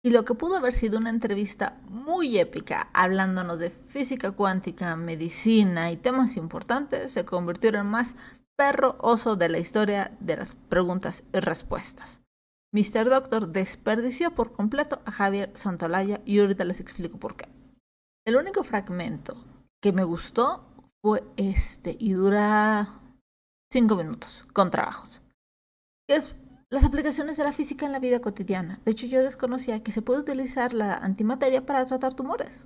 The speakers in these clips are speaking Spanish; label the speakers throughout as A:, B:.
A: Y lo que pudo haber sido una entrevista muy épica, hablándonos de física cuántica, medicina y temas importantes, se convirtió en el más perro oso de la historia de las preguntas y respuestas. Mr. Doctor desperdició por completo a Javier Santolaya y ahorita les explico por qué. El único fragmento que me gustó fue este y dura 5 minutos con trabajos. Que es las aplicaciones de la física en la vida cotidiana. De hecho, yo desconocía que se puede utilizar la antimateria para tratar tumores.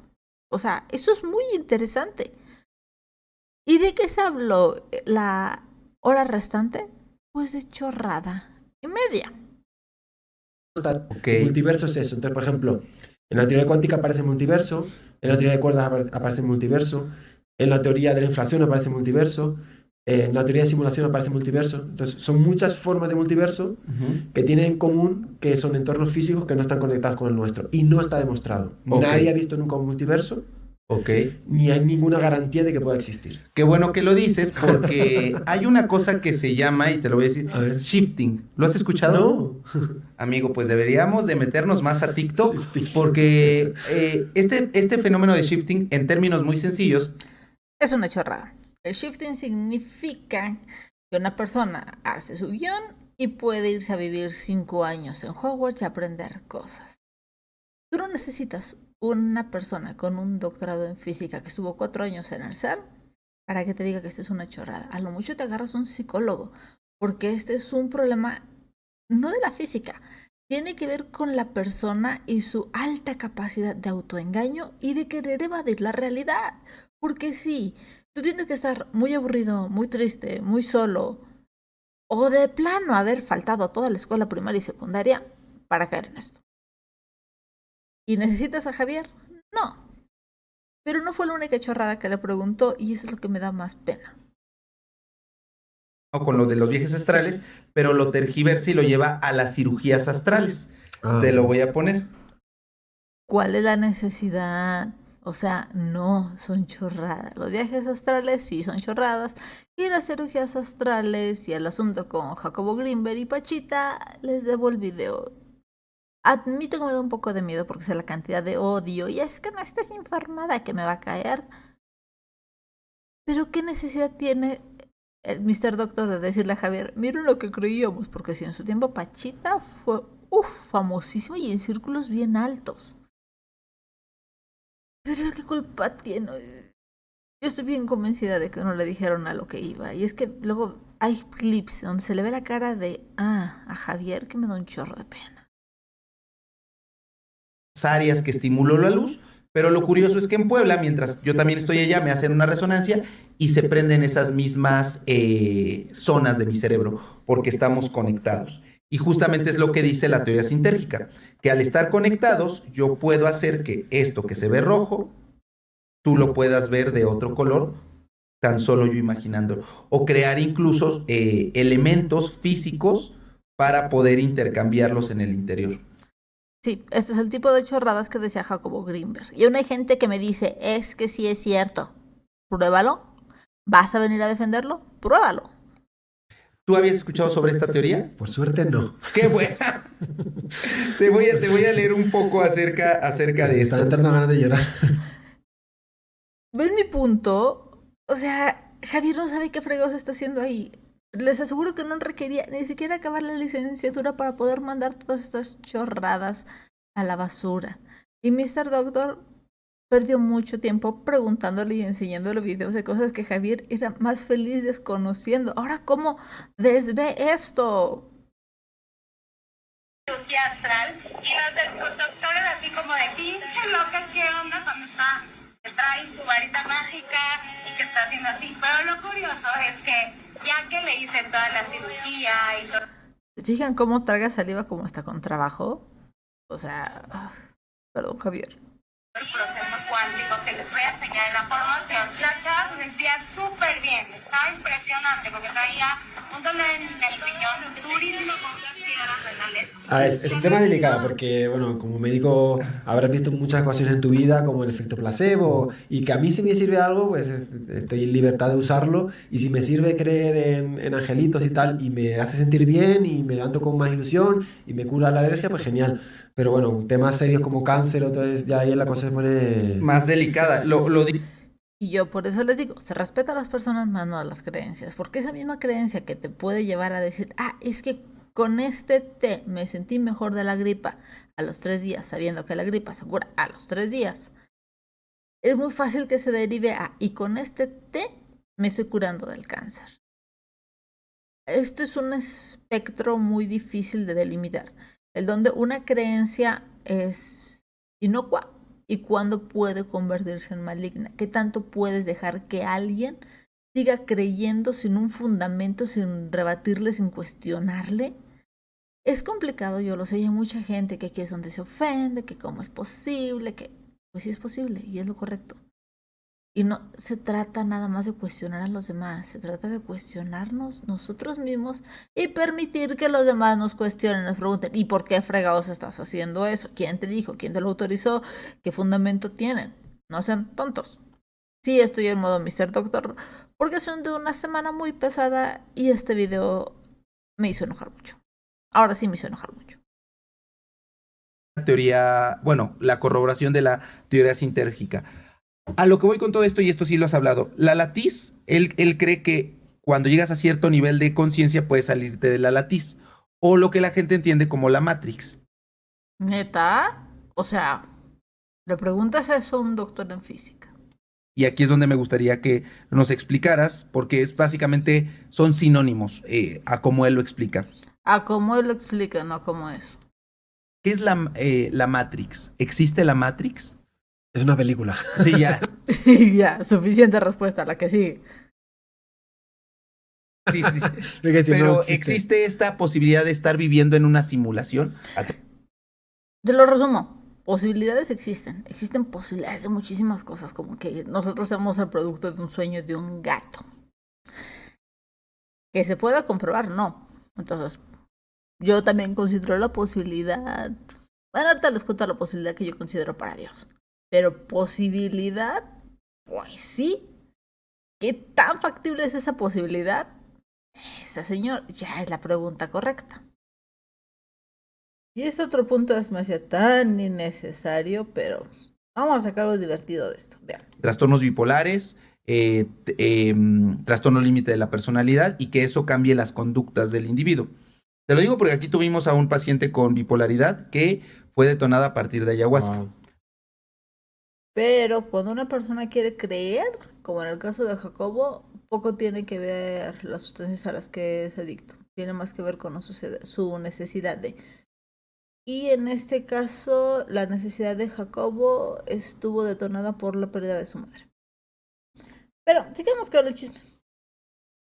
A: O sea, eso es muy interesante. ¿Y de qué se habló la hora restante? Pues de chorrada y media.
B: Okay. Multiverso es eso. Entonces, por ejemplo, en la teoría cuántica aparece multiverso, en la teoría de cuerdas aparece multiverso, en la teoría de la inflación aparece multiverso, en la teoría de simulación aparece multiverso. Entonces, son muchas formas de multiverso que tienen en común que son entornos físicos que no están conectados con el nuestro. Y no está demostrado. Nadie ha visto nunca un multiverso. Ni hay ninguna garantía de que pueda existir.
C: Qué bueno que lo dices, porque hay una cosa que se llama, y te lo voy a decir, shifting. ¿Lo has escuchado?
B: No.
C: Amigo, pues deberíamos de meternos más a TikTok, porque este fenómeno de shifting, en términos muy sencillos,
A: es una chorrada. El shifting significa que una persona hace su guión y puede irse a vivir 5 años en Hogwarts y aprender cosas. Tú no necesitas una persona con un doctorado en física que estuvo 4 años en el CERN para que te diga que esto es una chorrada. A lo mucho te agarras un psicólogo, porque este es un problema no de la física, tiene que ver con la persona y su alta capacidad de autoengaño y de querer evadir la realidad. Porque sí, tú tienes que estar muy aburrido, muy triste, muy solo, o de plano haber faltado a toda la escuela primaria y secundaria para caer en esto. ¿Y necesitas a Javier? No. Pero no fue la única chorrada que le preguntó y eso es lo que me da más pena.
C: con lo de los viajes astrales, pero lo tergiversa y lo lleva a las cirugías astrales. Te lo voy a poner.
A: ¿Cuál es la necesidad? O sea, no son chorradas. Los viajes astrales sí son chorradas. Y las cirugías astrales y el asunto con Jacobo Greenberg y Pachita, les debo el video. Admito que me da un poco de miedo porque sé la cantidad de odio y es que no estás informada que me va a caer. Pero ¿qué necesidad tiene el Mr. Doctor de decirle a Javier, miren lo que creíamos? Porque si en su tiempo Pachita fue famosísima y en círculos bien altos. Pero ¿qué culpa tiene? Yo estoy bien convencida de que no le dijeron a lo que iba. Y es que luego hay clips donde se le ve la cara de, a Javier que me da un chorro de pena.
C: Áreas que estimuló la luz, pero lo curioso es que en Puebla, mientras yo también estoy allá, me hacen una resonancia y se prenden esas mismas zonas de mi cerebro, porque estamos conectados. Y justamente es lo que dice la teoría sintérgica, que al estar conectados, yo puedo hacer que esto que se ve rojo, tú lo puedas ver de otro color, tan solo yo imaginándolo, o crear incluso elementos físicos para poder intercambiarlos en el interior.
A: Sí, este es el tipo de chorradas que decía Jacobo Greenberg. Y aún hay gente que me dice, es que sí es cierto. Pruébalo. ¿Vas a venir a defenderlo? Pruébalo.
C: ¿Tú habías escuchado sobre esta teoría?
B: Por suerte no.
C: ¡Qué buena! te voy a leer un poco acerca de esto.
B: Están dando ganas de llorar.
A: ¿Ven mi punto? O sea, Javier no sabe qué fregados está haciendo ahí. Les aseguro que no requería ni siquiera acabar la licenciatura para poder mandar todas estas chorradas a la basura. Y Mr. Doctor perdió mucho tiempo preguntándole y enseñándole videos de cosas que Javier era más feliz desconociendo. Ahora, ¿cómo desve esto?
D: Cirugía astral y los del doctor era así como de pinche loca, ¿qué onda cuando está, que trae su varita mágica y que está haciendo así? Pero lo curioso es que ya que le hice toda la cirugía y todo.
A: ¿Se fijan cómo traga saliva como está con trabajo? O sea, perdón, Javier.
D: El proceso cuántico que les voy a enseñar en la formación. La chava se sentía súper bien, estaba impresionante porque traía un dolor en el riñón durísimo con las piernas. señoras renales.
B: Es un tema delicado porque, bueno, como médico habrás visto muchas ocasiones en tu vida como el efecto placebo y que a mí si me sirve algo, pues estoy en libertad de usarlo y si me sirve creer en angelitos y tal y me hace sentir bien y me levanto con más ilusión y me cura la alergia, pues genial. Pero bueno, temas serios como cáncer, entonces ya ahí la cosa se pone...
C: Más delicada.
A: Y yo por eso les digo, se respeta a las personas más no a las creencias, porque esa misma creencia que te puede llevar a decir, es que con este té me sentí mejor de la gripa a los 3 días, sabiendo que la gripa se cura a los 3 días, es muy fácil que se derive y con este té me estoy curando del cáncer. Esto es un espectro muy difícil de delimitar, el donde una creencia es inocua y cuándo puede convertirse en maligna. ¿Qué tanto puedes dejar que alguien siga creyendo sin un fundamento, sin rebatirle, sin cuestionarle? Es complicado, yo lo sé, y hay mucha gente que aquí es donde se ofende, que cómo es posible, que pues sí es posible y es lo correcto. Y no se trata nada más de cuestionar a los demás, se trata de cuestionarnos nosotros mismos y permitir que los demás nos cuestionen, nos pregunten, ¿y por qué fregados estás haciendo eso? ¿Quién te dijo? ¿Quién te lo autorizó? ¿Qué fundamento tienen? No sean tontos. Sí, estoy en modo Mr. Doctor porque son de una semana muy pesada y este video me hizo enojar mucho. Ahora sí me hizo enojar mucho.
C: Teoría, bueno, la corroboración de la teoría sintérgica. A lo que voy con todo esto, y esto sí lo has hablado, la latiz, él cree que cuando llegas a cierto nivel de conciencia puedes salirte de la latiz, o lo que la gente entiende como la Matrix.
A: ¿Neta? O sea, le preguntas eso a un doctor en física.
C: Y aquí es donde me gustaría que nos explicaras, porque es básicamente son sinónimos a cómo él lo explica.
A: A cómo él lo explica, no como eso.
C: ¿Qué es la Matrix? ¿Existe la Matrix?
B: Es una película.
C: Sí, ya.
A: Ya, suficiente respuesta, la que sigue.
C: Sí, sí.
B: Porque si no
C: Pero
B: existe.
C: ¿existe esta posibilidad de estar viviendo en una simulación?
A: Te lo resumo. Posibilidades existen. Existen posibilidades de muchísimas cosas, como que nosotros seamos el producto de un sueño de un gato. Que se pueda comprobar, no. Entonces, yo también considero la posibilidad... Bueno, ahorita les cuento la posibilidad que yo considero para Dios. Pero posibilidad, pues sí. ¿Qué tan factible es esa posibilidad? Esa, señor, ya es la pregunta correcta. Y es otro punto que me hacía tan innecesario, pero vamos a sacar algo divertido de esto. Vean.
C: Trastornos bipolares, trastorno límite de la personalidad y que eso cambie las conductas del individuo. Te lo digo porque aquí tuvimos a un paciente con bipolaridad que fue detonada a partir de ayahuasca.
B: Wow.
A: Pero cuando una persona quiere creer, como en el caso de Jacobo, poco tiene que ver las sustancias a las que es adicto. Tiene más que ver con su necesidad de... Y en este caso, la necesidad de Jacobo estuvo detonada por la pérdida de su madre. Pero sigamos con el chisme.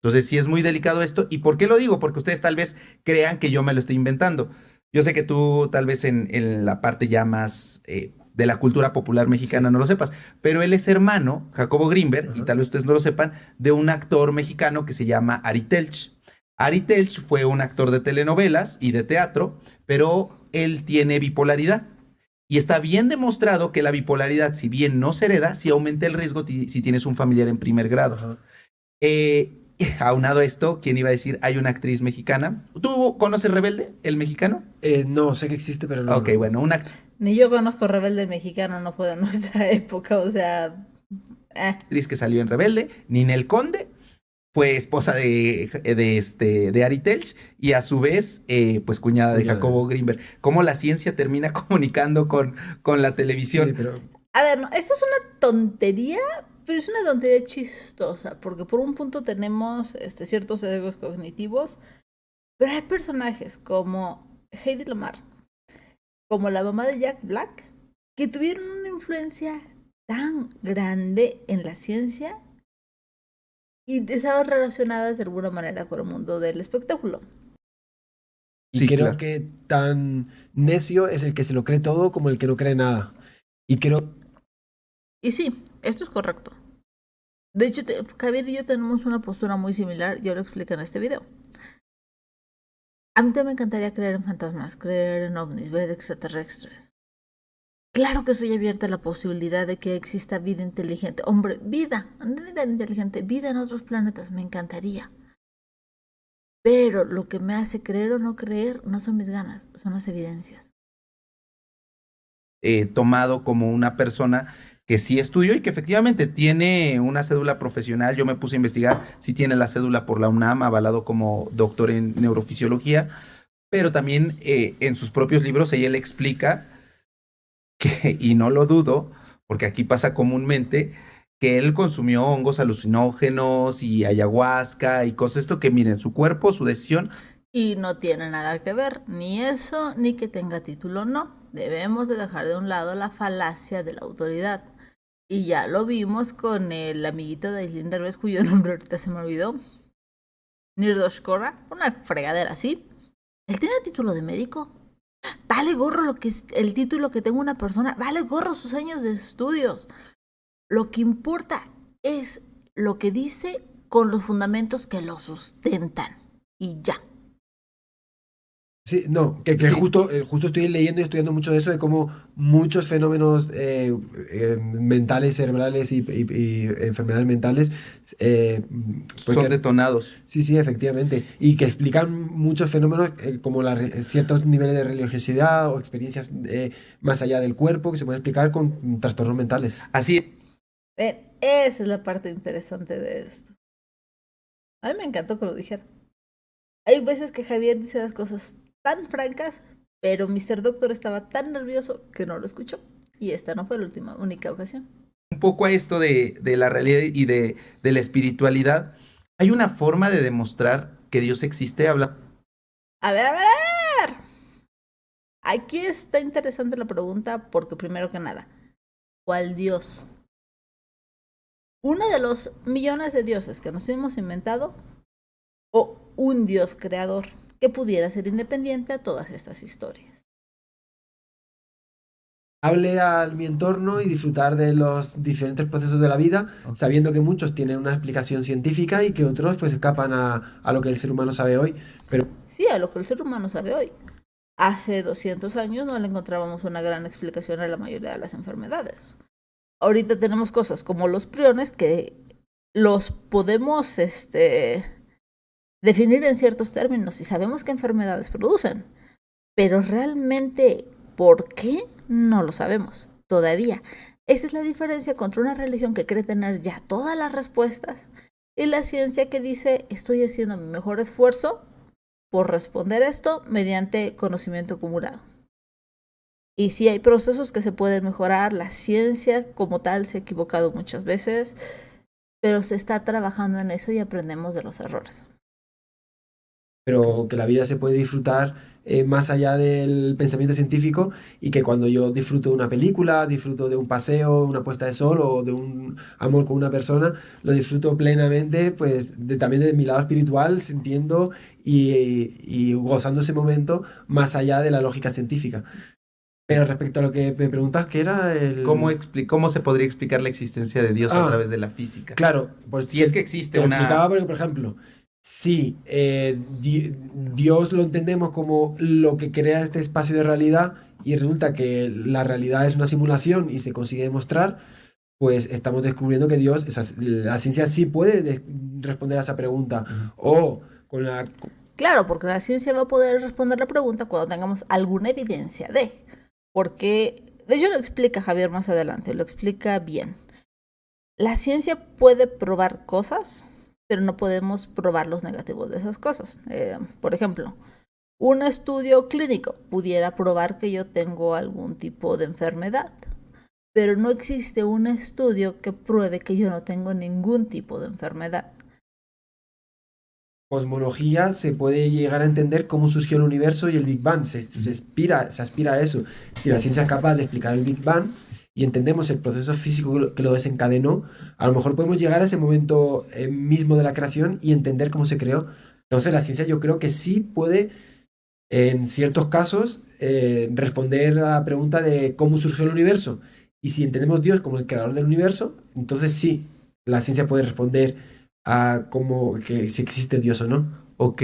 C: Entonces sí es muy delicado esto. ¿Y por qué lo digo? Porque ustedes tal vez crean que yo me lo estoy inventando. Yo sé que tú tal vez en la parte ya más de la cultura popular mexicana no lo sepas, pero él es hermano, Jacobo Grinberg, y tal vez ustedes no lo sepan, de un actor mexicano que se llama Ari Telch. Ari Telch fue un actor de telenovelas y de teatro, pero él tiene bipolaridad. Y está bien demostrado que la bipolaridad, si bien no se hereda, sí aumenta el riesgo si tienes un familiar en primer grado. Aunado a esto, ¿quién iba a decir? Hay una actriz mexicana. ¿Tú conoces Rebelde, el mexicano?
B: No, sé que existe, pero no.
C: Ok, bueno,
A: Ni yo conozco Rebelde el mexicano, no fue de nuestra época, o sea...
C: actriz que salió en Rebelde, Ninel Conde, fue esposa de Ari Telch y a su vez, pues cuñada de Jacobo Grinberg. ¿Cómo la ciencia termina comunicando con la televisión?
B: Sí, pero...
A: A ver, no, esta es una tontería, pero es una tontería chistosa, porque por un punto tenemos ciertos sesgos cognitivos, pero hay personajes como Heidi Lamar, como la mamá de Jack Black, que tuvieron una influencia tan grande en la ciencia y estaban relacionadas de alguna manera con el mundo del espectáculo.
B: Y creo que tan necio es el que se lo cree todo como el que no cree nada.
A: Y sí, esto es correcto. De hecho, Javier y yo tenemos una postura muy similar, y ahora lo explico en este video. A mí también me encantaría creer en fantasmas, creer en ovnis, ver extraterrestres. Claro que estoy abierta a la posibilidad de que exista vida inteligente. Hombre, no vida inteligente, vida en otros planetas, me encantaría. Pero lo que me hace creer o no creer no son mis ganas, son las evidencias.
C: Tomado como una persona que sí estudió y que efectivamente tiene una cédula profesional. Yo me puse a investigar si tiene la cédula por la UNAM, avalado como doctor en neurofisiología, pero también en sus propios libros ella le explica que, y no lo dudo, porque aquí pasa comúnmente, que él consumió hongos alucinógenos y ayahuasca y cosas esto que miren, su cuerpo, su decisión.
A: Y no tiene nada que ver, ni eso, ni que tenga título, no. Debemos de dejar de un lado la falacia de la autoridad. Y ya lo vimos con el amiguito de Aislinn Derbez, cuyo nombre ahorita se me olvidó. Nirdosh Korra, una fregadera así. Él tiene título de médico. Vale gorro lo que es el título que tenga una persona, vale gorro sus años de estudios. Lo que importa es lo que dice con los fundamentos que lo sustentan. Y ya.
B: Sí, no, que
C: Sí.
B: justo estoy leyendo y estudiando mucho de eso, de cómo muchos fenómenos mentales, cerebrales y enfermedades mentales pues
C: Son detonados.
B: sí, efectivamente, y que explican muchos fenómenos como ciertos niveles de religiosidad o experiencias más allá del cuerpo que se pueden explicar con trastornos mentales.
C: Así
A: Ven, esa es la parte interesante de esto. A mí me encantó que lo dijera. Hay veces que Javier dice las cosas tan francas, pero Mr. Doctor estaba tan nervioso que no lo escuchó. Y esta no fue la única ocasión.
C: un poco a esto de la realidad y de la espiritualidad. Hay una forma de demostrar que Dios existe. Habla.
A: A ver. Aquí está interesante la pregunta porque primero que nada, ¿cuál Dios? ¿Uno de los millones de dioses que nos hemos inventado o un Dios creador que pudiera ser independiente a todas estas historias?
B: Hable a mi entorno y disfrutar de los diferentes procesos de la vida, sabiendo que muchos tienen una explicación científica y que otros pues escapan a lo que el ser humano sabe hoy. Pero
A: Sí, a lo que el ser humano sabe hoy. Hace 200 años no le encontrábamos una gran explicación a la mayoría de las enfermedades. Ahorita tenemos cosas como los priones que los podemos definir en ciertos términos y sabemos qué enfermedades producen. Pero realmente, ¿por qué? No lo sabemos todavía. Esa es la diferencia contra una religión que cree tener ya todas las respuestas y la ciencia que dice estoy haciendo mi mejor esfuerzo por responder esto mediante conocimiento acumulado. Y sí hay procesos que se pueden mejorar, la ciencia como tal se ha equivocado muchas veces, pero se está trabajando en eso y aprendemos de los errores.
B: pero que la vida se puede disfrutar más allá del pensamiento científico y que cuando yo disfruto de una película, disfruto de un paseo, una puesta de sol o de un amor con una persona, lo disfruto plenamente, pues también de mi lado espiritual, sintiendo y gozando ese momento más allá de la lógica científica. Pero respecto a lo que me preguntas, ¿qué era el...?
C: ¿Cómo se podría explicar la existencia de Dios a
B: Ah,
C: través de la física?
B: Claro, pues
C: Si es que existe
B: te lo
C: una...
B: explicaba porque, por ejemplo, sí, Dios lo entendemos como lo que crea este espacio de realidad y resulta que la realidad es una simulación y se consigue demostrar, pues estamos descubriendo que Dios, la ciencia sí puede responder a esa pregunta. O con la...
A: Claro, porque la ciencia va a poder responder la pregunta cuando tengamos alguna evidencia de. Porque, de hecho lo explica Javier más adelante, lo explica bien. La ciencia puede probar cosas, pero no podemos probar los negativos de esas cosas. Por ejemplo, un estudio clínico pudiera probar que yo tengo algún tipo de enfermedad, pero no existe un estudio que pruebe que yo no tengo ningún tipo de enfermedad.
B: Cosmología se puede llegar a entender cómo surgió el universo y el Big Bang. Se aspira a eso. Si la ciencia es capaz de explicar el Big Bang y entendemos el proceso físico que lo desencadenó, a lo mejor podemos llegar a ese momento mismo de la creación y entender cómo se creó. Entonces la ciencia yo creo que sí puede, en ciertos casos, responder a la pregunta de cómo surgió el universo. Y si entendemos Dios como el creador del universo, entonces sí, la ciencia puede responder a cómo, que si existe Dios o no.
C: Ok,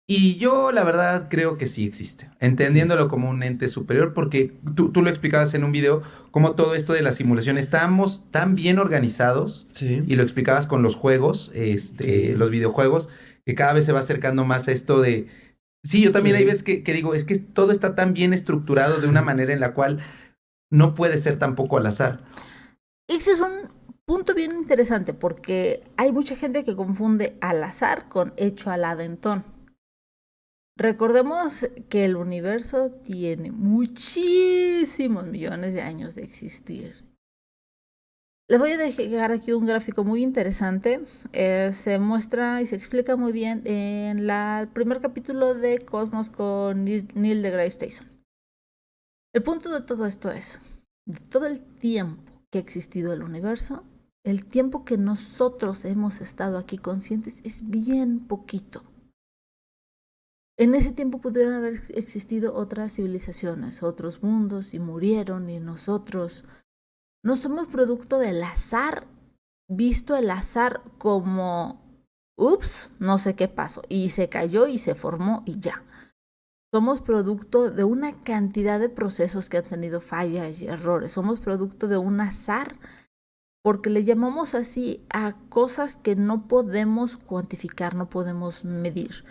C: Y yo, la verdad, creo que sí existe, entendiéndolo como un ente superior, porque tú lo explicabas en un video, como todo esto de la simulación, estamos tan bien organizados,
B: Sí.
C: y lo explicabas con los juegos,
B: Sí.
C: los videojuegos, que cada vez se va acercando más a esto de... Sí, yo también hay
B: Sí.
C: veces que digo, es que todo está tan bien estructurado de una manera en la cual no puede ser tampoco al azar.
A: Ese es un punto bien interesante porque hay mucha gente que confunde al azar con hecho al aventón. Recordemos que el universo tiene muchísimos millones de años de existir. Les voy a dejar aquí un gráfico muy interesante. Se muestra y se explica muy bien en el primer capítulo de Cosmos con Neil deGrasse Tyson. El punto de todo esto es, de todo el tiempo que ha existido el universo, el tiempo que nosotros hemos estado aquí conscientes es bien poquito. En ese tiempo pudieron haber existido otras civilizaciones, otros mundos, y murieron, y nosotros no somos producto del azar, visto el azar como, ups, no sé qué pasó, y se cayó y se formó y ya. Somos producto de una cantidad de procesos que han tenido fallas y errores. Somos producto de un azar, porque le llamamos así a cosas que no podemos cuantificar, no podemos medir.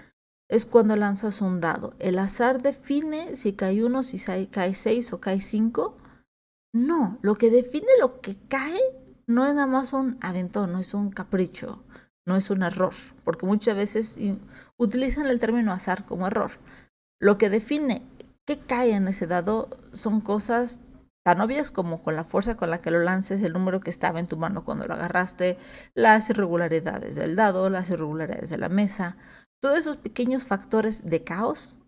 A: Es cuando lanzas un dado. El azar define si cae 1, si cae 6 o cae 5. No, lo que define lo que cae no es nada más un aventón, no es un capricho, no es un error, porque muchas veces utilizan el término azar como error. Lo que define qué cae en ese dado son cosas tan obvias como con la fuerza con la que lo lances, el número que estaba en tu mano cuando lo agarraste, las irregularidades del dado, las irregularidades de la mesa. Todos esos pequeños factores de caos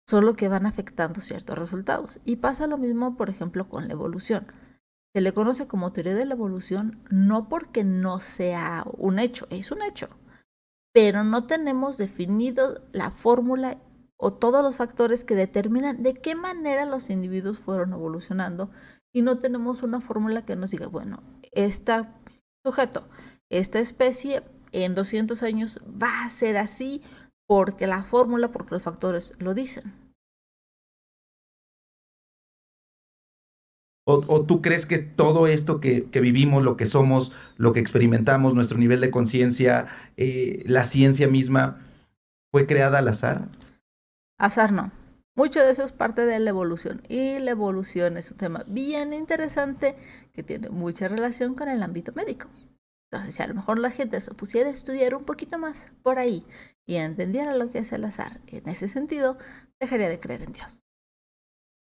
A: son lo que van afectando ciertos resultados. Y pasa lo mismo, por ejemplo, con la evolución. Se le conoce como teoría de la evolución no porque no sea un hecho, es un hecho, pero no tenemos definido la fórmula o todos los factores que determinan de qué manera los individuos fueron evolucionando, y no tenemos una fórmula que nos diga, bueno, este sujeto, esta especie en 200 años va a ser así porque la fórmula, porque los factores lo dicen.
C: ¿O tú crees que todo esto que vivimos, lo que somos, lo que experimentamos, nuestro nivel de conciencia, la ciencia misma, fue creada al azar?
A: Azar no. Mucho de eso es parte de la evolución, y la evolución es un tema bien interesante que tiene mucha relación con el ámbito médico. Entonces, si a lo mejor la gente se pusiera a estudiar un poquito más por ahí y entendiera lo que es el azar, en ese sentido, dejaría de creer en Dios.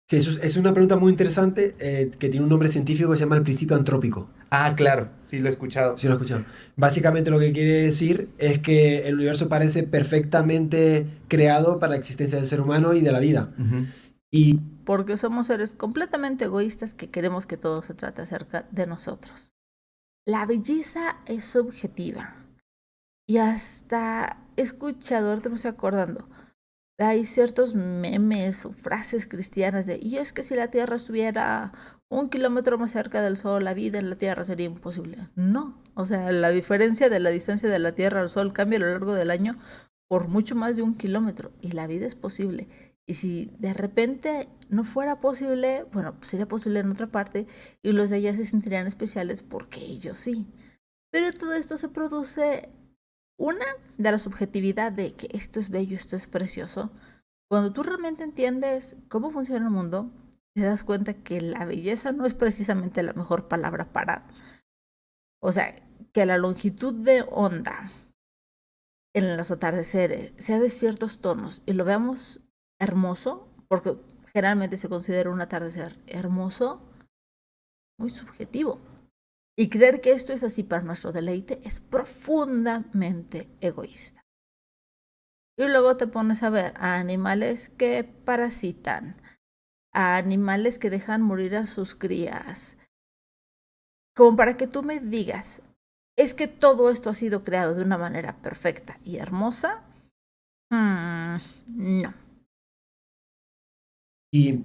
B: Sí, eso es una pregunta muy interesante que tiene un nombre científico que se llama el principio antrópico.
C: Ah, claro, sí lo he escuchado.
B: Sí, lo he escuchado. Básicamente lo que quiere decir es que el universo parece perfectamente creado para la existencia del ser humano y de la vida.
C: Ujú.
B: Y
A: Porque somos seres completamente egoístas que queremos que todo se trate acerca de nosotros. La belleza es subjetiva. Y hasta he escuchado, ahorita me estoy acordando, hay ciertos memes o frases cristianas de, y es que si la Tierra estuviera 1 kilómetro más cerca del Sol, la vida en la Tierra sería imposible. No, o sea, la diferencia de la distancia de la Tierra al Sol cambia a lo largo del año por mucho más de 1 kilómetro, y la vida es posible. Y si de repente no fuera posible, bueno, pues sería posible en otra parte, y los de allá se sentirían especiales porque ellos sí. Pero todo esto se produce, una, de la subjetividad de que esto es bello, esto es precioso. Cuando tú realmente entiendes cómo funciona el mundo, te das cuenta que la belleza no es precisamente la mejor palabra para... O sea, que la longitud de onda en los atardeceres sea de ciertos tonos y lo veamos hermoso, porque generalmente se considera un atardecer hermoso, muy subjetivo. Y creer que esto es así para nuestro deleite es profundamente egoísta. Y luego te pones a ver a animales que parasitan, a animales que dejan morir a sus crías, como para que tú me digas, es que todo esto ha sido creado de una manera perfecta y hermosa. No.
B: Y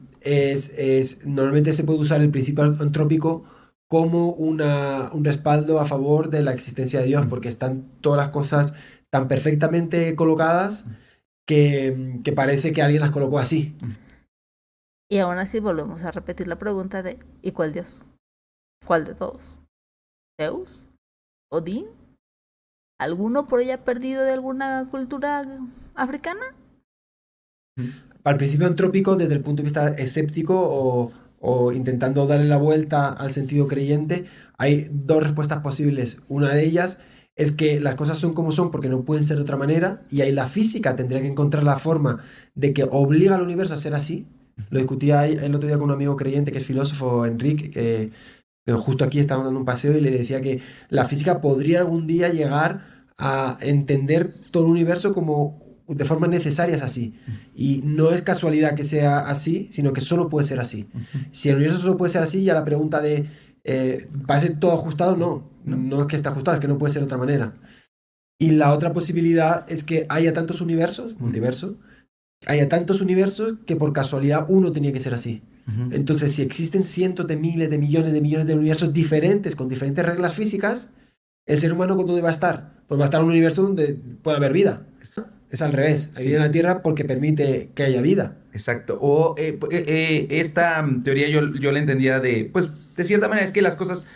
B: normalmente se puede usar el principio antrópico como un respaldo a favor de la existencia de Dios, porque están todas las cosas tan perfectamente colocadas que parece que alguien las colocó así.
A: Y aún así volvemos a repetir la pregunta de ¿y cuál Dios? ¿Cuál de todos? ¿Zeus? ¿Odín? ¿Alguno por ella perdido de alguna cultura africana?
B: Para el principio antrópico, desde el punto de vista escéptico o intentando darle la vuelta al sentido creyente, hay dos respuestas posibles. Una de ellas es que las cosas son como son porque no pueden ser de otra manera, y ahí la física tendría que encontrar la forma de que obliga al universo a ser así. Lo discutía el otro día con un amigo creyente que es filósofo, Enrique, que justo aquí estaba dando un paseo y le decía que la física podría algún día llegar a entender todo el universo como de forma necesaria es así. Y no es casualidad que sea así, sino que solo puede ser así. Si el universo solo puede ser así, ya la pregunta de ¿parece todo ajustado? No es que está ajustado, es que no puede ser de otra manera. Y la otra posibilidad es que haya tantos universos, multiverso, haya tantos universos que por casualidad uno tenía que ser así. Entonces, si existen cientos de miles de millones de universos diferentes con diferentes reglas físicas, ¿el ser humano dónde va a estar? Pues va a estar en un universo donde puede haber vida. Es al revés. Hay vida en la Tierra porque permite que haya vida.
C: Exacto. O esta teoría yo la entendía pues de cierta manera es que las cosas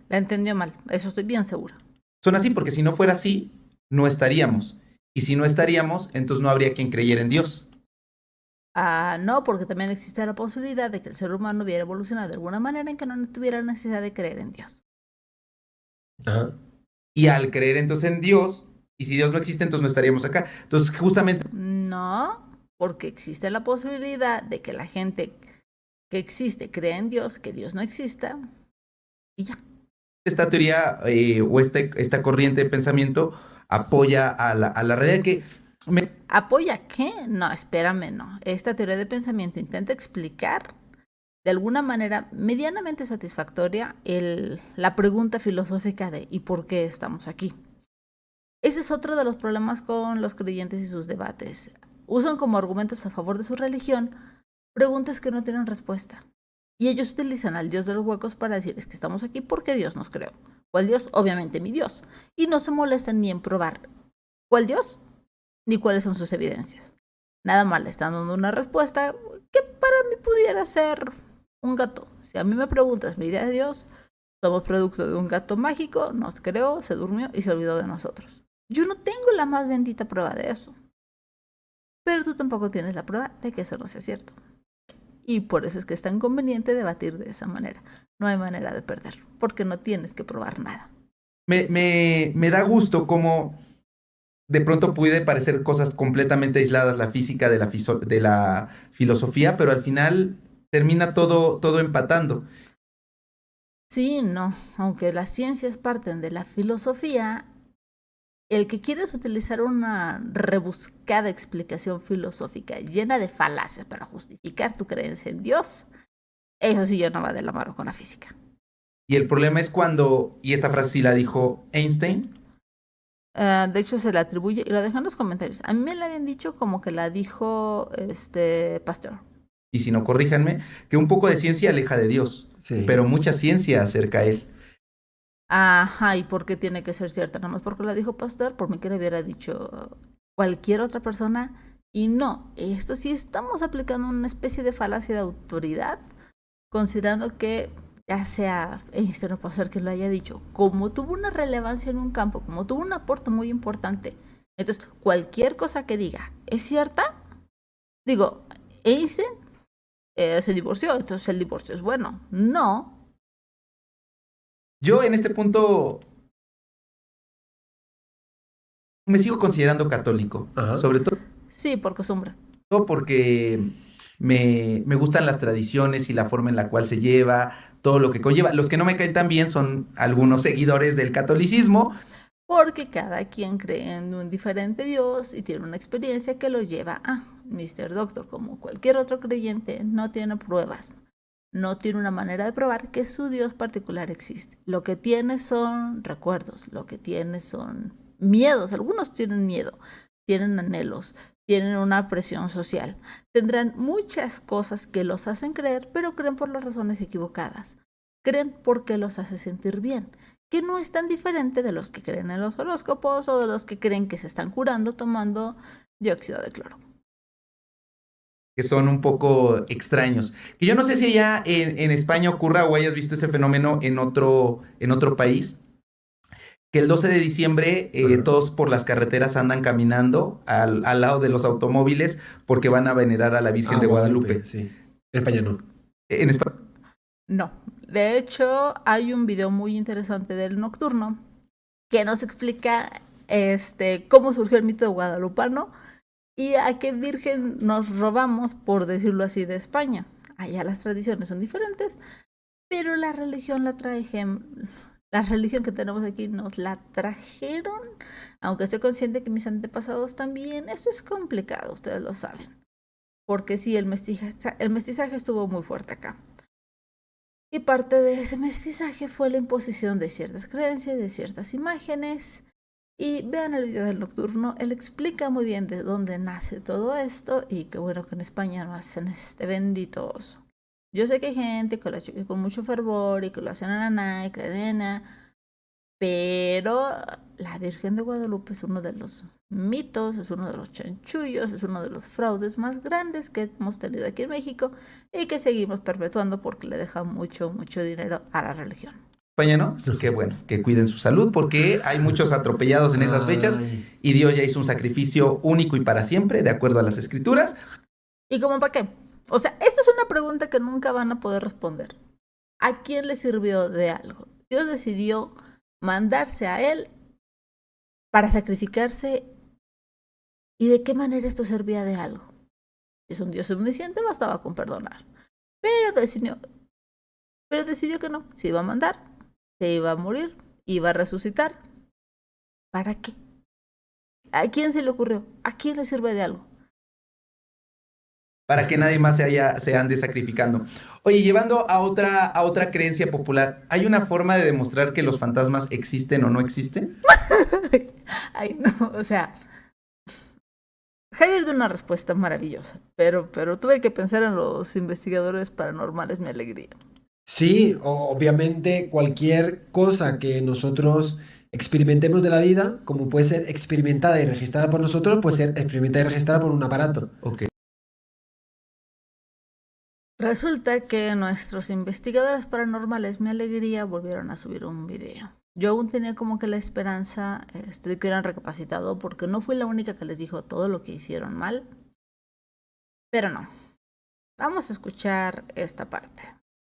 A: La entendió mal, eso estoy bien segura.
C: son así porque si no fuera así, no estaríamos. Y si no estaríamos, entonces no habría quien creyera en Dios.
A: No, porque también existe la posibilidad de que el ser humano hubiera evolucionado de alguna manera en que no tuviera necesidad de creer en Dios.
B: Ajá.
C: Y al creer entonces en Dios, y si Dios no existe, entonces no estaríamos acá. Entonces, justamente
A: No, porque existe la posibilidad de que la gente que existe crea en Dios, que Dios no exista, y ya.
C: esta teoría o esta corriente de pensamiento apoya a la realidad que
A: ¿Apoya qué? No, espérame, no. Esta teoría de pensamiento intenta explicar de alguna manera medianamente satisfactoria la pregunta filosófica de ¿y por qué estamos aquí? Ese es otro de los problemas con los creyentes y sus debates. Usan como argumentos a favor de su religión preguntas que no tienen respuesta. Y ellos utilizan al Dios de los huecos para decir es que estamos aquí porque Dios nos creó. ¿Cuál Dios? Obviamente mi Dios. Y no se molestan ni en probar ¿cuál Dios? Ni cuáles son sus evidencias. Nada más le están dando una respuesta que para mí pudiera ser un gato. Si a mí me preguntas mi idea de Dios, somos producto de un gato mágico, nos creó, se durmió y se olvidó de nosotros. Yo no tengo la más bendita prueba de eso. Pero tú tampoco tienes la prueba de que eso no sea cierto. Y por eso es que es tan conveniente debatir de esa manera. No hay manera de perder, porque no tienes que probar nada.
C: me da gusto cómo de pronto puede parecer cosas completamente aisladas la física de la filosofía, pero al final termina todo empatando.
A: Sí, no. Aunque las ciencias parten de la filosofía, el que quieres utilizar una rebuscada explicación filosófica llena de falacias para justificar tu creencia en Dios, eso sí ya no va de la mano con la física.
C: Y el problema es cuando, y esta frase sí la dijo Einstein,
A: De hecho, se le atribuye, y lo dejan en los comentarios. A mí me la habían dicho como que la dijo Pasteur.
C: y si no corríjanme, que un poco de ciencia aleja de Dios,
B: Sí.
C: pero mucha ciencia acerca a él.
A: Ajá, ¿y por qué tiene que ser cierta? Nada más porque la dijo Pasteur, por mí que le hubiera dicho cualquier otra persona. Y no, esto sí estamos aplicando una especie de falacia de autoridad, considerando que ya sea Einstein o Pasteur que lo haya dicho, como tuvo una relevancia en un campo, como tuvo un aporte muy importante, entonces cualquier cosa que diga es cierta. Digo, Einstein se divorció, entonces el divorcio es bueno. No.
C: Yo en este punto me sigo considerando católico,
B: Ajá.
C: sobre todo
A: Sí, por costumbre.
C: porque me gustan las tradiciones y la forma en la cual se lleva, todo lo que conlleva. Los que no me caen tan bien son algunos seguidores del catolicismo.
A: Porque cada quien cree en un diferente Dios y tiene una experiencia que lo lleva a Mr. Doctor, como cualquier otro creyente, no tiene pruebas. No tiene una manera de probar que su Dios particular existe. Lo que tiene son recuerdos, lo que tiene son miedos. Algunos tienen miedo, tienen anhelos, tienen una presión social. Tendrán muchas cosas que los hacen creer, pero creen por las razones equivocadas. Creen porque los hace sentir bien, que no es tan diferente de los que creen en los horóscopos o de los que creen que se están curando tomando Dióxido de cloro.
C: Que son un poco extraños. Que yo no sé si allá en España ocurra o hayas visto ese fenómeno en otro país, que el 12 de diciembre todos por las carreteras andan caminando al lado de los automóviles porque van a venerar a la Virgen de Guadalupe.
B: Sí. En España no.
C: En España.
A: No. De hecho, hay un video muy interesante del Nocturno que nos explica cómo surgió el mito de guadalupano y a qué virgen nos robamos, por decirlo así, de España. Allá las tradiciones son diferentes, pero la religión la religión que tenemos aquí nos la trajeron, aunque estoy consciente que mis antepasados también. Esto es complicado, ustedes lo saben, porque sí, el mestizaje estuvo muy fuerte acá. Y parte de ese mestizaje fue la imposición de ciertas creencias, de ciertas imágenes. Y vean el video del Nocturno, él explica muy bien de dónde nace todo esto y qué bueno que en España no hacen este bendito oso. Yo sé que hay gente que lo hace con mucho fervor y que lo hacen en la Nike, la arena, pero la Virgen de Guadalupe es uno de los mitos, es uno de los chanchullos, es uno de los fraudes más grandes que hemos tenido aquí en México y que seguimos perpetuando porque le deja mucho, mucho dinero a la religión.
C: España, ¿no? Qué bueno, que cuiden su salud porque hay muchos atropellados en esas fechas y Dios ya hizo un sacrificio único y para siempre, de acuerdo a las escrituras.
A: ¿Y cómo para qué? O sea, esta es una pregunta que nunca van a poder responder. ¿A quién le sirvió de algo? Dios decidió mandarse a él para sacrificarse. ¿Y de qué manera esto servía de algo? Si es un Dios omnisciente, bastaba con perdonar. Pero decidió que no, se iba a mandar. Se iba a morir, iba a resucitar. ¿Para qué? ¿A quién se le ocurrió? ¿A quién le sirve de algo?
C: Para que nadie más se ande sacrificando. Oye, llevando a otra creencia popular, ¿hay una forma de demostrar que los fantasmas existen o no existen?
A: Ay, no, o sea, Javier dio una respuesta maravillosa, pero tuve que pensar en los investigadores paranormales, mi alegría.
B: Sí, obviamente cualquier cosa que nosotros experimentemos de la vida, como puede ser experimentada y registrada por nosotros, puede ser experimentada y registrada por un aparato.
C: Ok.
A: Resulta que nuestros investigadores paranormales, mi alegría, volvieron a subir un video. Yo aún tenía como que la esperanza de que hubieran recapacitado, porque no fui la única que les dijo todo lo que hicieron mal. Pero no. Vamos a escuchar esta parte.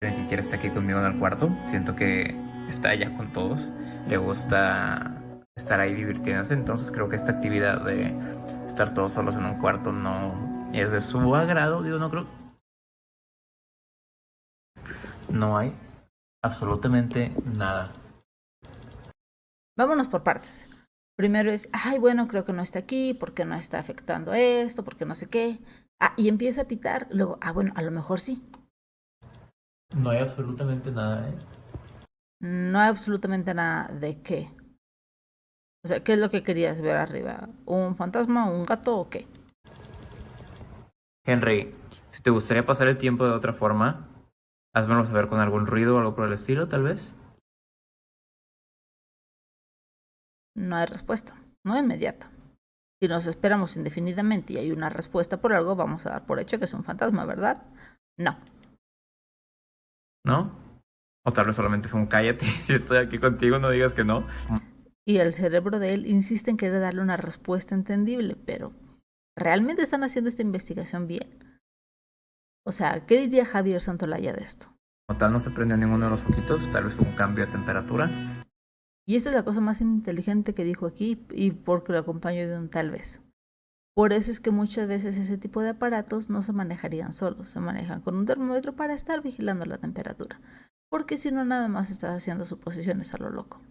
E: Ni siquiera está aquí conmigo en el cuarto. Siento que está allá con todos. Le gusta estar ahí divirtiéndose. Entonces creo que esta actividad de estar todos solos en un cuarto no es de su agrado. Digo, no creo. No hay absolutamente nada.
A: Vámonos por partes. Primero es, ay, bueno, creo que no está aquí, porque no está afectando esto, porque no sé qué. Y empieza a pitar. Luego, bueno, a lo mejor sí.
E: No hay absolutamente nada, ¿eh?
A: No hay absolutamente nada de qué. O sea, ¿qué es lo que querías ver arriba? ¿Un fantasma, un gato o qué?
E: Henry, si te gustaría pasar el tiempo de otra forma, házmelo saber con algún ruido o algo por el estilo, tal vez.
A: No hay respuesta, no inmediata. Si nos esperamos indefinidamente y hay una respuesta por algo, vamos a dar por hecho que es un fantasma, ¿verdad? No.
E: ¿No? O tal vez solamente fue un cállate. Si estoy aquí contigo, no digas que no.
A: Y el cerebro de él insiste en querer darle una respuesta entendible, pero ¿realmente están haciendo esta investigación bien? O sea, ¿qué diría Javier Santolaya de esto?
E: Como tal, no se prendió ninguno de los foquitos. Tal vez fue un cambio de temperatura.
A: Y esta es la cosa más inteligente que dijo aquí, y porque lo acompaño de un tal vez. Por eso es que muchas veces ese tipo de aparatos no se manejarían solos, se manejan con un termómetro para estar vigilando la temperatura. Porque si no, nada más estás haciendo suposiciones a lo loco.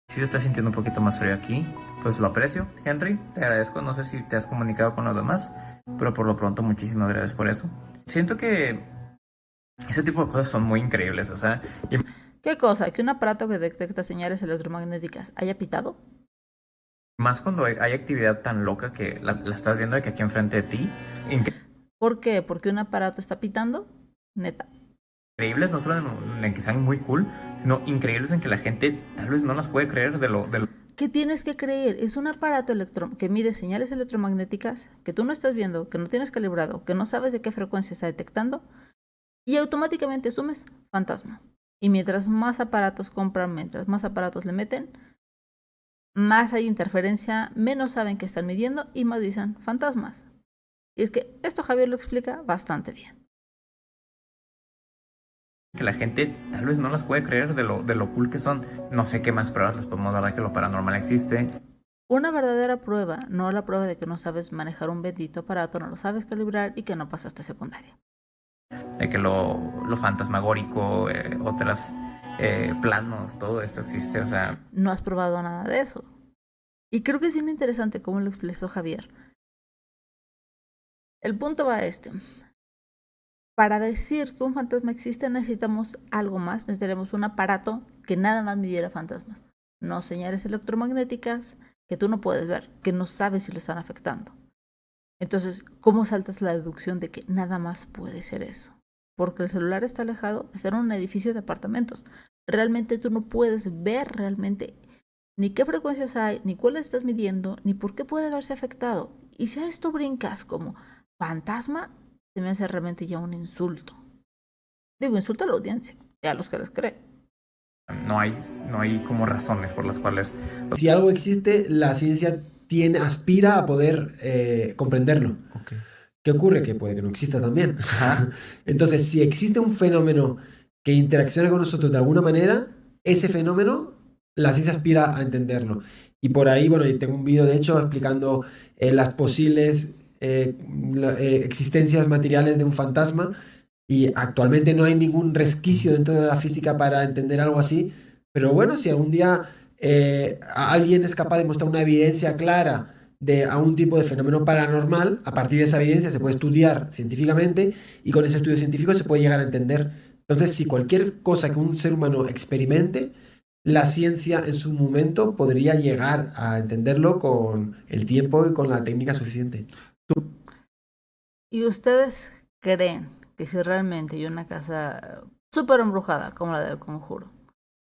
E: Si te estás sintiendo un poquito más frío aquí, pues lo aprecio, Henry. Te agradezco. No sé si te has comunicado con los demás, pero por lo pronto muchísimas gracias por eso. Siento que ese tipo de cosas son muy increíbles, o sea...
A: ¿Qué cosa? ¿Que un aparato que detecta señales electromagnéticas haya pitado?
E: Más cuando hay actividad tan loca que la estás viendo de que aquí enfrente de ti.
A: ¿Por qué? ¿Porque un aparato está pitando? Neta.
E: Increíbles, no solo en que sean muy cool, sino increíbles en que la gente tal vez no las puede creer de lo...
A: ¿Qué tienes que creer? Es un aparato que mide señales electromagnéticas que tú no estás viendo, que no tienes calibrado, que no sabes de qué frecuencia está detectando y automáticamente asumes fantasma. Y mientras más aparatos compran, mientras más aparatos le meten, más hay interferencia, menos saben que están midiendo y más dicen fantasmas. Y es que esto Javier lo explica bastante bien.
E: Que la gente tal vez no las puede creer de lo cool que son. No sé qué más pruebas les podemos dar de que lo paranormal existe.
A: Una verdadera prueba, no la prueba de que no sabes manejar un bendito aparato, no lo sabes calibrar y que no pasaste secundaria.
E: De que lo fantasmagórico, otros planos, todo esto existe, o sea...
A: No has probado nada de eso. Y creo que es bien interesante cómo lo expresó Javier. El punto va a este. Para decir que un fantasma existe necesitamos algo más, necesitaremos un aparato que nada más midiera fantasmas. No señales electromagnéticas que tú no puedes ver, que no sabes si lo están afectando. Entonces, ¿cómo saltas la deducción de que nada más puede ser eso? Porque el celular está alejado, está en un edificio de apartamentos. Realmente tú no puedes ver realmente ni qué frecuencias hay, ni cuáles estás midiendo, ni por qué puede haberse afectado. Y si a esto brincas como fantasma, se me hace realmente ya un insulto. Digo, insulto a la audiencia y a los que les creen.
E: No hay como razones por las cuales...
B: Si algo existe, la ciencia aspira a poder comprenderlo.
C: Okay.
B: ¿Qué ocurre? Que puede que no exista también.
C: Ajá.
B: Entonces, si existe un fenómeno que interacciona con nosotros de alguna manera, ese fenómeno, la ciencia aspira a entenderlo. Y por ahí, bueno, y tengo un vídeo de hecho explicando las posibles existencias materiales de un fantasma, y actualmente no hay ningún resquicio dentro de la física para entender algo así, pero bueno, si algún día alguien es capaz de mostrar una evidencia clara de a un tipo de fenómeno paranormal, a partir de esa evidencia se puede estudiar científicamente y con ese estudio científico se puede llegar a entender. Entonces, si cualquier cosa que un ser humano experimente, la ciencia en su momento podría llegar a entenderlo con el tiempo y con la técnica suficiente.
A: ¿Y ustedes creen que si realmente hay una casa súper embrujada como la del Conjuro,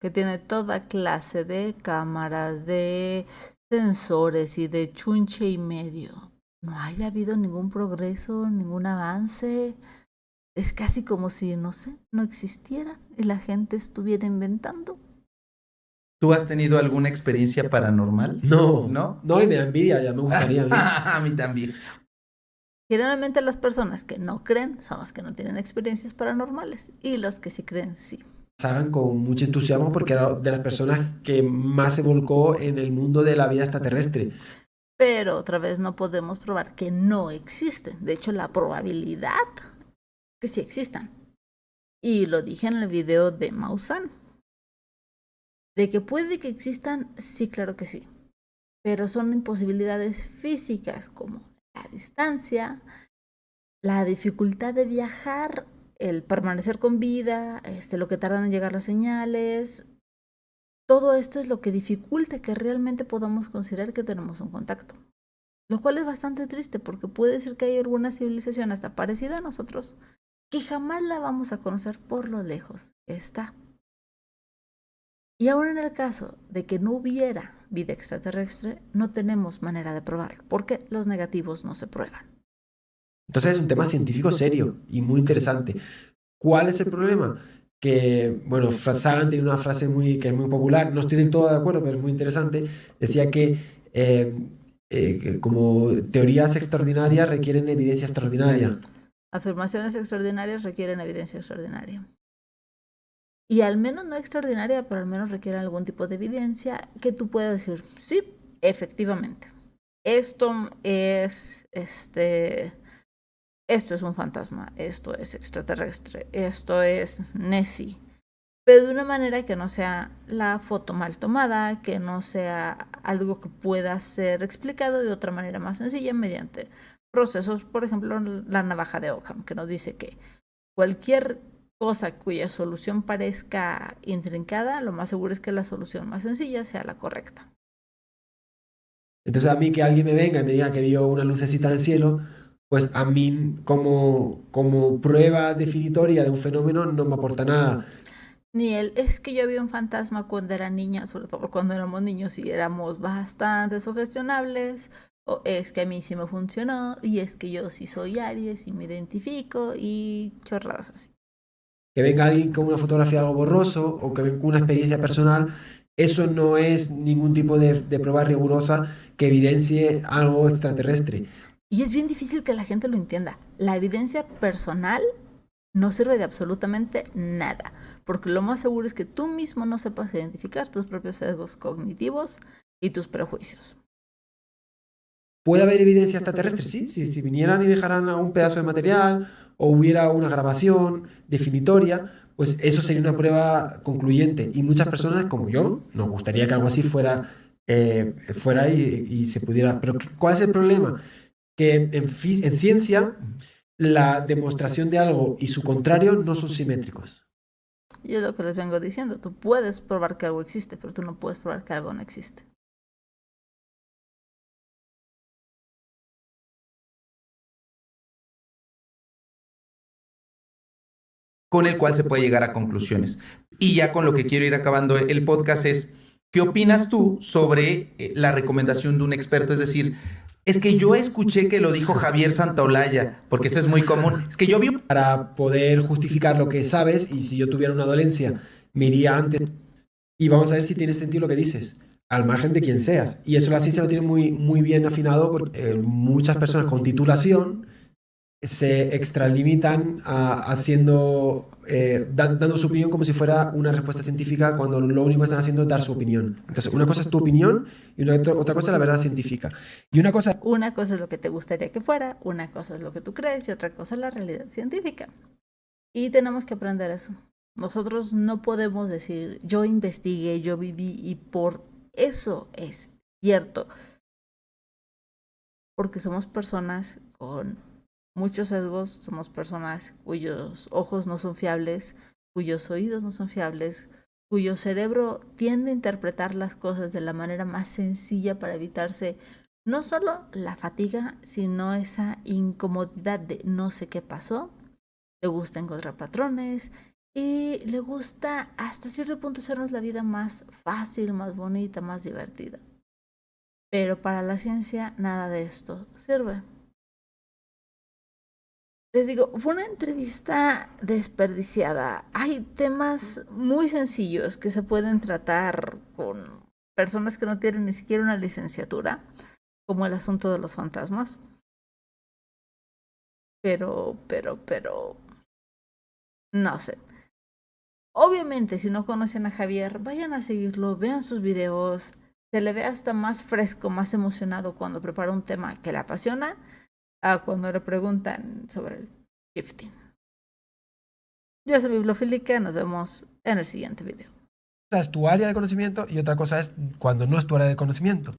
A: que tiene toda clase de cámaras, de sensores y de chunche y medio, no haya habido ningún progreso, ningún avance? Es casi como si, no sé, no existiera y la gente estuviera inventando.
C: ¿Tú has tenido alguna experiencia paranormal?
B: No,
C: ¿No?
B: no, y me da envidia, ya me gustaría.
C: A mí también.
A: Generalmente las personas que no creen son las que no tienen experiencias paranormales y los que sí creen sí.
B: Pasaban con mucho entusiasmo porque era de las personas que más se volcó en el mundo de la vida extraterrestre.
A: Pero otra vez no podemos probar que no existen. De hecho, la probabilidad que sí existan. Y lo dije en el video de Maussan. De que puede que existan, sí, claro que sí. Pero son imposibilidades físicas como la distancia, la dificultad de viajar, el permanecer con vida, lo que tardan en llegar las señales. Todo esto es lo que dificulta que realmente podamos considerar que tenemos un contacto. Lo cual es bastante triste porque puede ser que hay alguna civilización hasta parecida a nosotros que jamás la vamos a conocer por lo lejos que está. Y ahora en el caso de que no hubiera vida extraterrestre, no tenemos manera de probarlo, porque los negativos no se prueban.
B: Entonces es un tema científico serio y muy interesante. ¿Cuál es el problema? Que, bueno, Sagan tiene una frase que es muy popular, no estoy del todo de acuerdo, pero es muy interesante. Decía que como teorías extraordinarias requieren evidencia extraordinaria.
A: Afirmaciones extraordinarias requieren evidencia extraordinaria. Y al menos no extraordinaria, pero al menos requiere algún tipo de evidencia que tú puedas decir, sí, efectivamente, esto es un fantasma, esto es extraterrestre, esto es Nessie, pero de una manera que no sea la foto mal tomada, que no sea algo que pueda ser explicado de otra manera más sencilla mediante procesos, por ejemplo, la navaja de Occam, que nos dice que cualquier cosa cuya solución parezca intrincada, lo más seguro es que la solución más sencilla sea la correcta.
B: Entonces a mí que alguien me venga y me diga que vio una lucecita en el cielo, pues a mí como prueba definitoria de un fenómeno no me aporta nada.
A: Ni él, es que yo vi un fantasma cuando era niña, sobre todo cuando éramos niños y éramos bastante sugestionables, o es que a mí sí me funcionó, y es que yo sí soy Aries y me identifico, y chorradas así.
B: Que venga alguien con una fotografía de algo borroso o que venga con una experiencia personal, eso no es ningún tipo de prueba rigurosa que evidencie algo extraterrestre.
A: Y es bien difícil que la gente lo entienda. La evidencia personal no sirve de absolutamente nada, porque lo más seguro es que tú mismo no sepas identificar tus propios sesgos cognitivos y tus prejuicios.
B: ¿Puede haber evidencia extraterrestre? Sí, si vinieran y dejaran un pedazo de material o hubiera una grabación definitoria, pues eso sería una prueba concluyente. Y muchas personas, como yo, nos gustaría que algo así fuera y se pudiera. Pero ¿cuál es el problema? Que en ciencia la demostración de algo y su contrario no son simétricos.
A: Y es lo que les vengo diciendo. Tú puedes probar que algo existe, pero tú no puedes probar que algo no existe.
C: Con el cual se puede llegar a conclusiones. Y ya con lo que quiero ir acabando el podcast es, ¿qué opinas tú sobre la recomendación de un experto? Es decir, es que yo escuché que lo dijo Javier Santaolalla, porque eso es muy común. Es que yo vi...
B: Para poder justificar lo que sabes, y si yo tuviera una dolencia, me iría antes y vamos a ver si tiene sentido lo que dices, al margen de quien seas. Y eso la ciencia lo tiene muy bien afinado porque muchas personas con titulación se extralimitan dando su opinión como si fuera una respuesta científica cuando lo único que están haciendo es dar su opinión. Entonces, una cosa es tu opinión y otra cosa es la verdad científica. Y
A: Una cosa es lo que te gustaría que fuera, una cosa es lo que tú crees y otra cosa es la realidad científica. Y tenemos que aprender eso. Nosotros no podemos decir, yo investigué, yo viví y por eso es cierto. Porque somos personas con muchos sesgos, somos personas cuyos ojos no son fiables, cuyos oídos no son fiables, cuyo cerebro tiende a interpretar las cosas de la manera más sencilla para evitarse no solo la fatiga, sino esa incomodidad de no sé qué pasó. Le gusta encontrar patrones y le gusta hasta cierto punto hacernos la vida más fácil, más bonita, más divertida. Pero para la ciencia nada de esto sirve. Les digo, fue una entrevista desperdiciada. Hay temas muy sencillos que se pueden tratar con personas que no tienen ni siquiera una licenciatura, como el asunto de los fantasmas. Pero, no sé. Obviamente, si no conocen a Javier, vayan a seguirlo, vean sus videos. Se le ve hasta más fresco, más emocionado cuando prepara un tema que le apasiona a cuando le preguntan sobre el shifting. Yo soy Bibliofílica, nos vemos en el siguiente video.
B: es tu área de conocimiento y otra cosa es cuando no es tu área de conocimiento.